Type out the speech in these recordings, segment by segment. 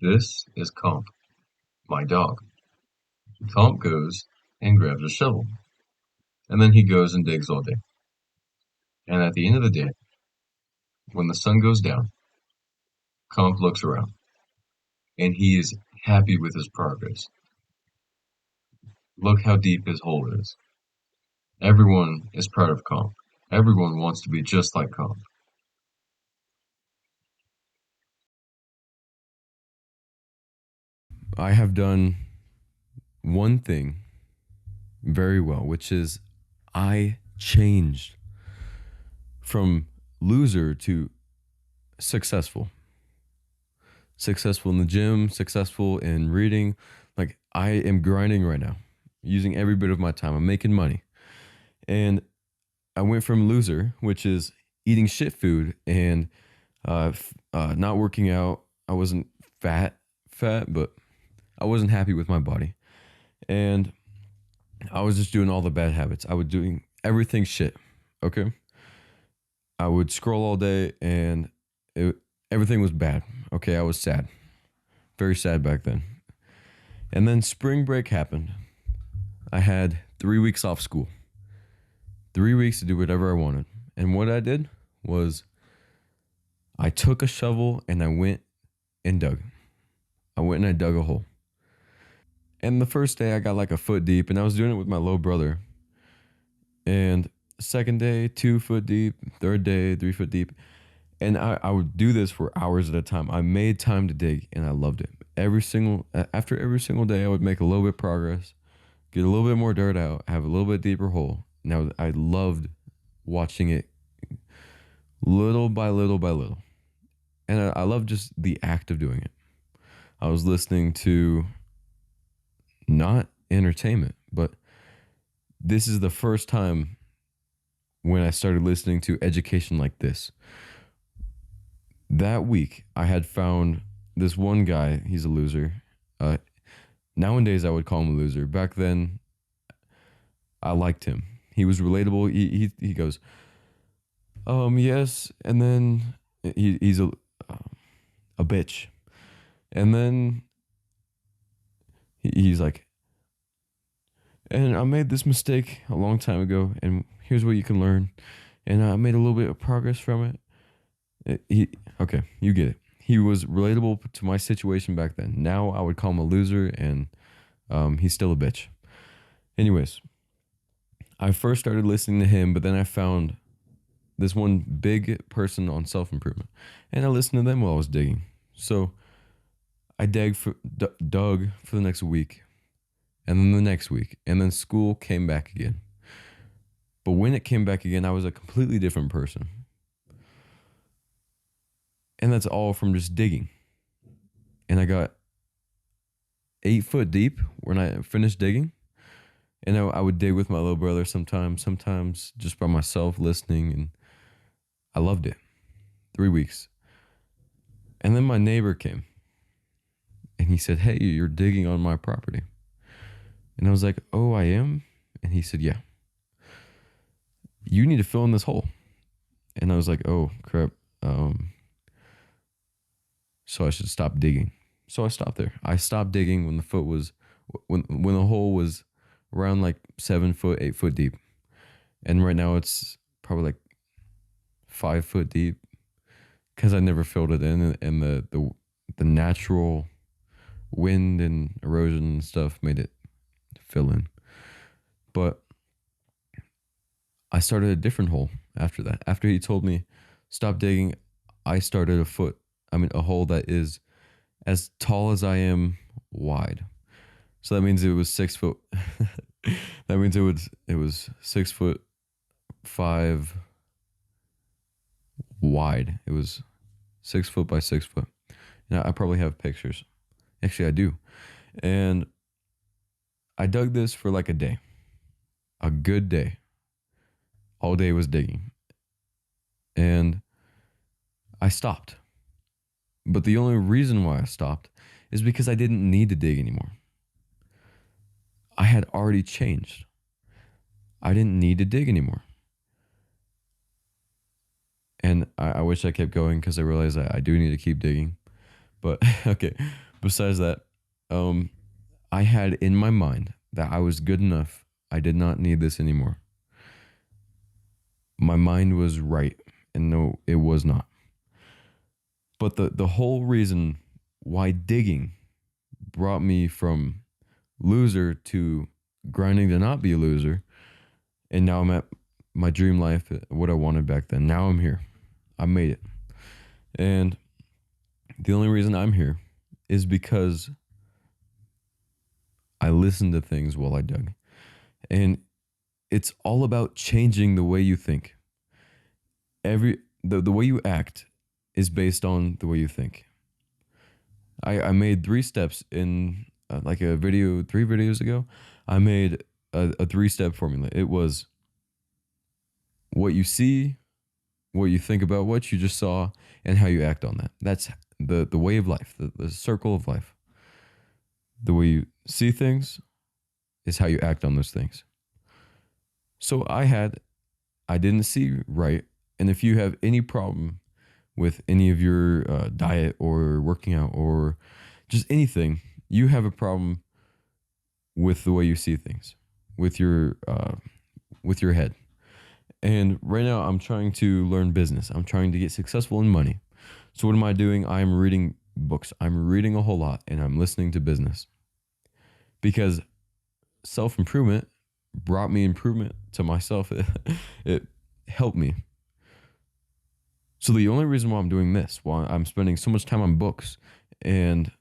This is Comp, my dog. Comp goes and grabs a shovel, and then he goes and digs all day. And at the end of the day, when the sun goes down, Comp looks around, and he is happy with his progress. Look how deep his hole is. Everyone is proud of Comp. Everyone wants to be just like Comp. I have done one thing very well, which is I changed from loser to successful. Successful in the gym, successful in reading. Like I am grinding right now, using every bit of my time. I'm making money. And I went from loser, which is eating shit food and not working out. I wasn't fat, but I wasn't happy with my body. And I was just doing all the bad habits. I was doing everything shit. Okay. I would scroll all day and it, everything was bad. Okay. I was sad. Very sad back then. And then spring break happened. I had 3 weeks off school, 3 weeks to do whatever I wanted. And what I did was I took a shovel and I went and dug. I went and I dug a hole. And the first day I got like a foot deep and I was doing it with my little brother. And second day, 2 foot deep, third day, 3 foot deep. And I would do this for hours at a time. I made time to dig and I loved it. After every single day, I would make a little bit of progress, get a little bit more dirt out, have a little bit deeper hole. Now I loved watching it little by little by little. And I love just the act of doing it. I was listening to not entertainment, but this is the first time when I started listening to education like this. That week, I had found this one guy. He's a loser. Uh, Nowadays, I would call him a loser. Back then, I liked him. He was relatable. He goes, yes, and then he's a bitch, and then he's like, and I made this mistake a long time ago, and here's what you can learn, and I made a little bit of progress from it. He okay, you get it. He was relatable to my situation back then. Now I would call him a loser, and he's still a bitch. Anyways, I first started listening to him, but then I found this one big person on self improvement, and I listened to them while I was digging. So I dug for the next week, and then the next week, and then school came back again. But when it came back again, I was a completely different person, and that's all from just digging. And I got 8 foot deep when I finished digging. And I would dig with my little brother sometimes just by myself listening. And I loved it. 3 weeks. And then my neighbor came and he said, "Hey, you're digging on my property." And I was like, "Oh, I am?" And he said, "Yeah, you need to fill in this hole." And I was like, "Oh, crap. Um, so I should stop digging." So I stopped there. I stopped digging when when the hole was around like 7 foot, 8 foot deep. And right now it's probably like 5 foot deep because I never filled it in, and the natural wind and erosion and stuff made it fill in. But I started a different hole after that. After he told me stop digging, I started a hole that is as tall as I am wide. So that means it was 6 foot. That means it was 6 foot 5 wide. It was 6 foot by 6 foot. Now I probably have pictures. Actually, I do. And I dug this for like a day, a good day. All day was digging, and I stopped. But the only reason why I stopped is because I didn't need to dig anymore. I had already changed. I didn't need to dig anymore. And I wish I kept going because I realized I do need to keep digging. But okay. besides that, um, I had in my mind that I was good enough. I did not need this anymore. My mind was right, and no, it was not. But the whole reason why digging brought me from loser to grinding to not be a loser, and now I'm at my dream life, what I wanted back then. Now I'm here. I made it. And the only reason I'm here is because I listened to things while I dug. And it's all about changing the way you think. The way you act is based on the way you think. I made 3 steps in like a video 3 videos ago. I made a 3-step formula. It was what you see, what you think about what you just saw, and how you act on that. That's the way of life, the circle of life. The way you see things is how you act on those things. So I didn't see right. And if you have any problem with any of your diet or working out or just anything, you have a problem with the way you see things, with your head. And right now, I'm trying to learn business. I'm trying to get successful in money. So what am I doing? I'm reading books. I'm reading a whole lot, and I'm listening to business because self improvement brought me improvement to myself. It helped me. So the only reason why I'm doing this, why I'm spending so much time on books and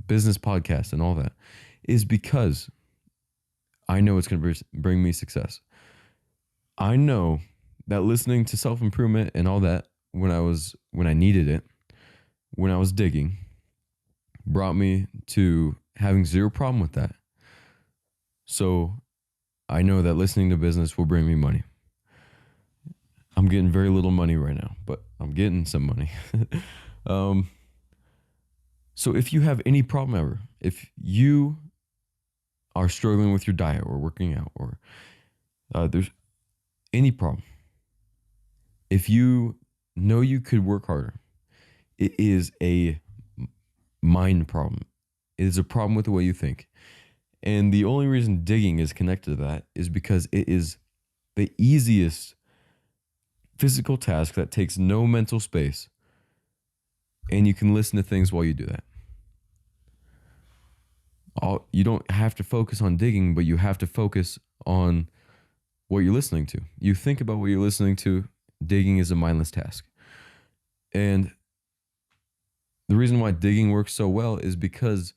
business podcasts and all that, is because I know it's going to bring me success. I know that listening to self improvement and all that when I needed it, when I was digging, brought me to having zero problem with that. So I know that listening to business will bring me money. I'm getting very little money right now, but I'm getting some money. um, so if you have any problem ever, if you are struggling with your diet or working out or there's any problem, if you know you could work harder, it is a mind problem. It is a problem with the way you think. And the only reason digging is connected to that is because it is the easiest physical task that takes no mental space. And you can listen to things while you do that. You don't have to focus on digging, but you have to focus on what you're listening to. You think about what you're listening to. Digging is a mindless task. And the reason why digging works so well is because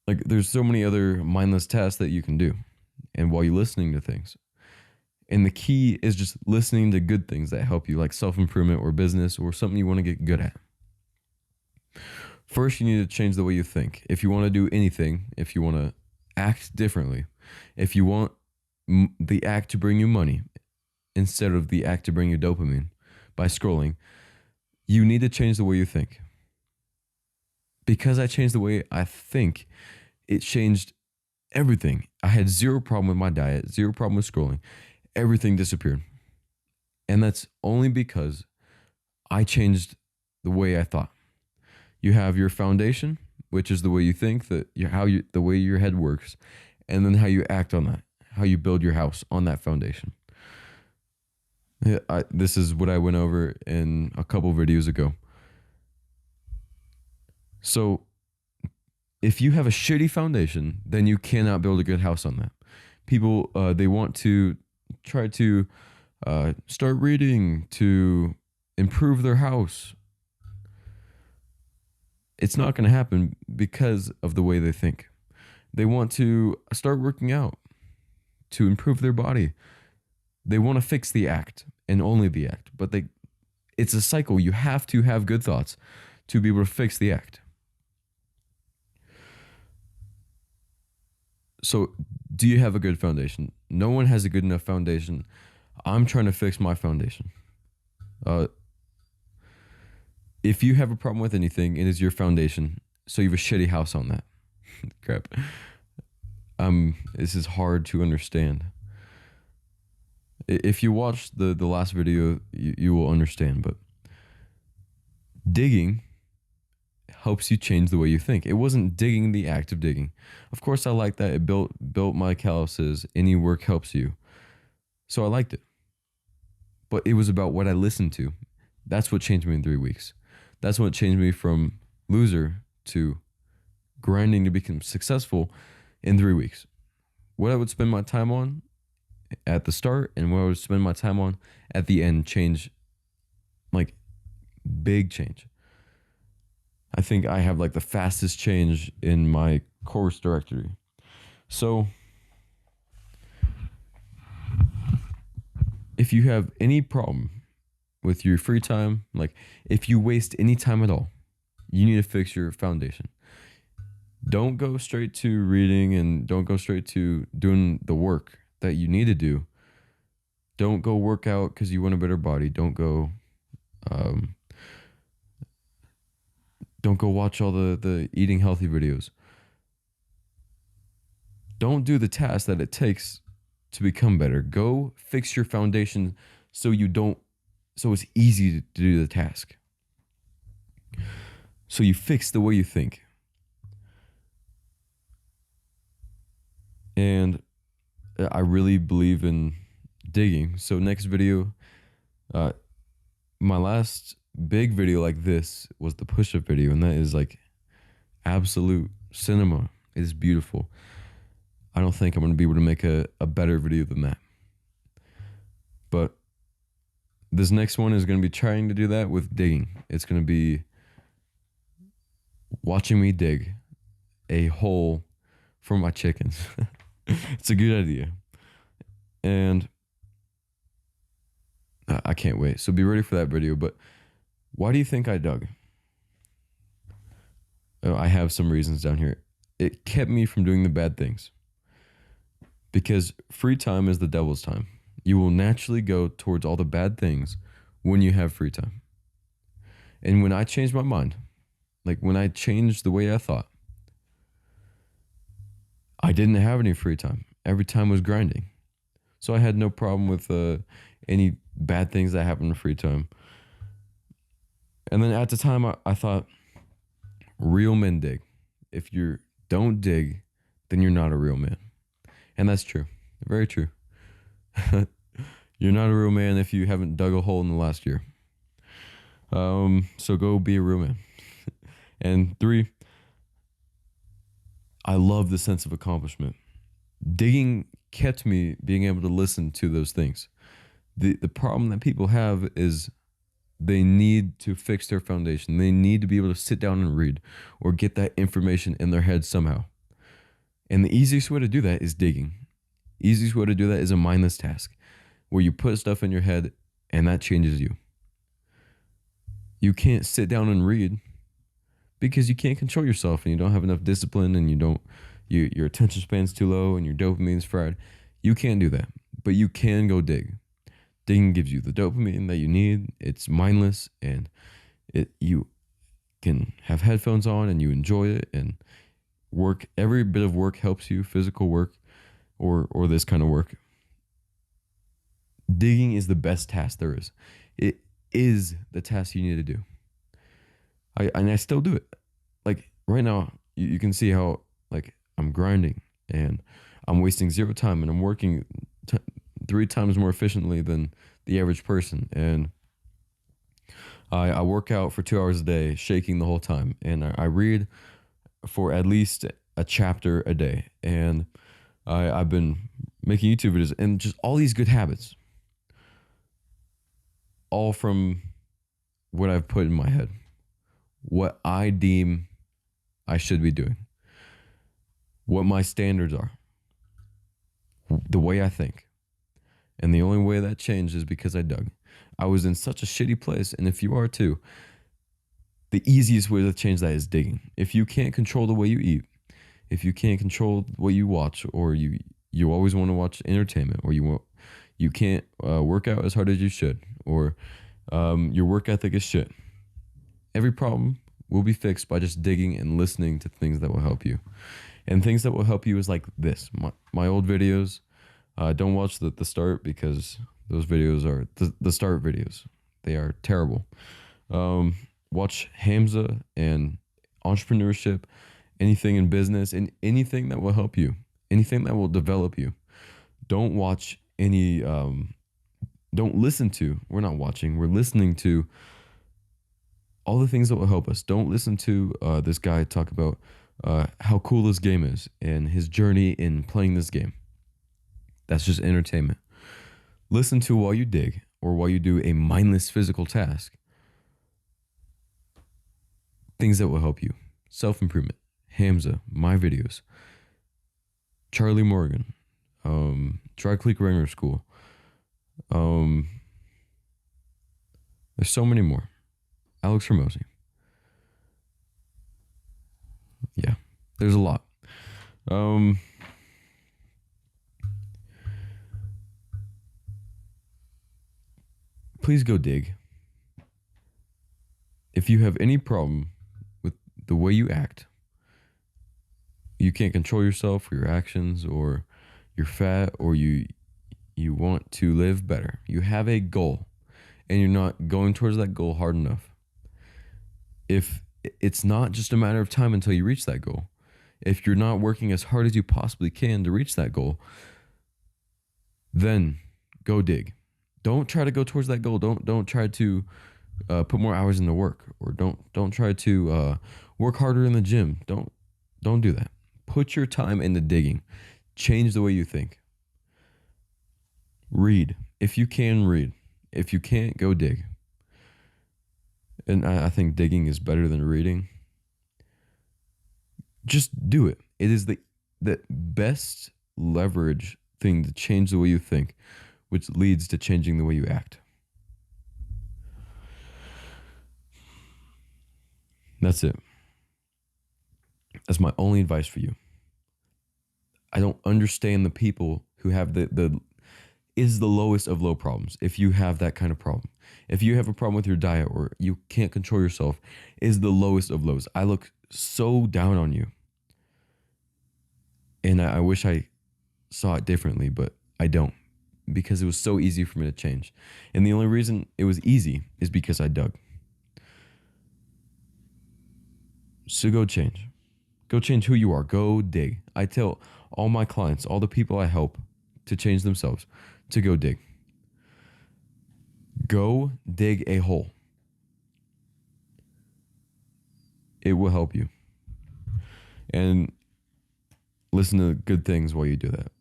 like there's so many other mindless tasks that you can do and while you're listening to things. And the key is just listening to good things that help you, like self-improvement or business or something you want to get good at. First, you need to change the way you think. If you want to do anything, if you want to act differently, if you want the act to bring you money instead of the act to bring you dopamine by scrolling, you need to change the way you think. Because I changed the way I think, it changed everything. I had zero problem with my diet, zero problem with scrolling. Everything disappeared. And that's only because I changed the way I thought. You have your foundation, which is the way you think, the way your head works, and then how you act on that, how you build your house on that foundation. This is what I went over in a couple videos ago. So if you have a shitty foundation, then you cannot build a good house on that. People, they want to try to start reading to improve their house. It's not going to happen because of the way they think. They want to start working out to improve their body. They want to fix the act and only the act, but it's a cycle. You have to have good thoughts to be able to fix the act. So, do you have a good foundation? No one has a good enough foundation. I'm trying to fix my foundation. If you have a problem with anything, it is your foundation. So you have a shitty house on that. Crap. This is hard to understand. If you watch the last video, you will understand. But digging helps you change the way you think. It wasn't digging the act of digging. Of course, I like that. It built my calluses. Any work helps you. So I liked it. But it was about what I listened to. That's what changed me in 3 weeks. That's what changed me from loser to grinding to become successful in 3 weeks. What I would spend my time on at the start and what I would spend my time on at the end change, like big change. I think I have like the fastest change in my course directory. So if you have any problem with your free time, like if you waste any time at all, you need to fix your foundation. Don't go straight to reading and don't go straight to doing the work that you need to do. Don't go work out because you want a better body. Um, don't go watch all the eating healthy videos. Don't do the task that it takes to become better. Go fix your foundation so it's easy to do the task. So you fix the way you think. And I really believe in digging. So next video, my last big video like this was the push-up video, and that is like absolute cinema. It is beautiful. I don't think I'm going to be able to make a better video than that. But this next one is going to be trying to do that with digging. It's going to be watching me dig a hole for my chickens. It's a good idea. And I can't wait. So be ready for that video. But why do you think I dug? I have some reasons down here. It kept me from doing the bad things. Because free time is the devil's time. You will naturally go towards all the bad things when you have free time. And when I changed my mind, like when I changed the way I thought, I didn't have any free time. Every time was grinding. So I had no problem with any bad things that happened in free time. And then at the time, I thought, real men dig. If you don't dig, then you're not a real man. And that's true. Very true. You're not a real man if you haven't dug a hole in the last year. So go be a real man. And 3, I love the sense of accomplishment. Digging kept me being able to listen to those things. The problem that people have is they need to fix their foundation. They need to be able to sit down and read or get that information in their head somehow. And the easiest way to do that is digging. Easiest way to do that is a mindless task where you put stuff in your head and that changes you. You can't sit down and read because you can't control yourself and you don't have enough discipline and your attention span's too low and your dopamine's fried. You can't do that, but you can go dig. Digging gives you the dopamine that you need. It's mindless and you can have headphones on and you enjoy it, and work. Every bit of work helps you, physical work or this kind of work. Digging is the best task there is. It is the task you need to do. I still do it. Like right now, you can see how like I'm grinding and I'm wasting 0 time and I'm working 3 times more efficiently than the average person. And I work out for 2 hours a day, shaking the whole time. And I read for at least a chapter a day. And I've been making YouTube videos and just all these good habits. All from what I've put in my head. What I deem I should be doing. What my standards are. The way I think. And the only way that changed is because I dug. I was in such a shitty place, and if you are too, the easiest way to change that is digging. If you can't control the way you eat, if you can't control what you watch, or you always want to watch entertainment, or you can't work out as hard as you should, or your work ethic is shit, every problem will be fixed by just digging and listening to things that will help you. And things that will help you is like this. My old videos. Don't watch the start because those videos are the start videos. They are terrible. Watch Hamza and entrepreneurship, anything in business, and anything that will help you, anything that will develop you. Don't watch any, don't listen to, we're not watching, we're listening to all the things that will help us. Don't listen to this guy talk about how cool this game is and his journey in playing this game. That's just entertainment. Listen to while you dig or while you do a mindless physical task. Things that will help you. Self-improvement. Hamza, my videos. Charlie Morgan. Dry Click Ringer School. There's so many more. Alex Hermosi. Yeah, there's a lot. Please go dig. If you have any problem with the way you act, you can't control yourself or your actions, or you're fat, or you want to live better. You have a goal and you're not going towards that goal hard enough. If it's not just a matter of time until you reach that goal, if you're not working as hard as you possibly can to reach that goal, then go dig. Don't try to go towards that goal. Don't try to put more hours in the work, or don't try to work harder in the gym. Don't do that. Put your time into digging. Change the way you think. Read. If you can, read. If you can't, go dig. And I think digging is better than reading. Just do it. It is the best leverage thing to change the way you think, which leads to changing the way you act. That's it. That's my only advice for you. I don't understand the people who have the is the lowest of low problems. If you have that kind of problem, if you have a problem with your diet or you can't control yourself, is the lowest of lows. I look so down on you. And I wish I saw it differently, but I don't, because it was so easy for me to change. And the only reason it was easy is because I dug. So go change. Go change who you are. Go dig. I tell all my clients, all the people I help to change themselves, to go dig. Go dig a hole. It will help you. And listen to good things while you do that.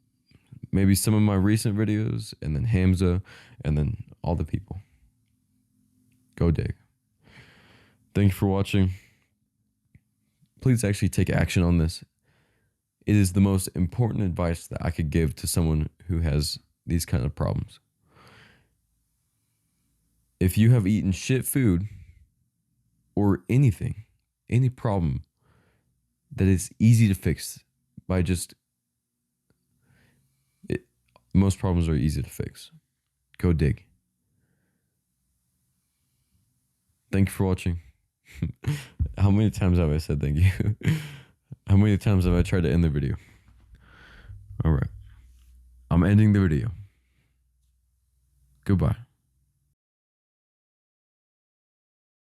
Maybe some of my recent videos, and then Hamza, and then all the people. Go dig. Thank you for watching. Please actually take action on this. It is the most important advice that I could give to someone who has these kind of problems. If you have eaten shit food or anything, any problem that is easy to fix by just most problems are easy to fix. Go dig. Thank you for watching. How many times have I said thank you? How many times have I tried to end the video? All right. I'm ending the video. Goodbye.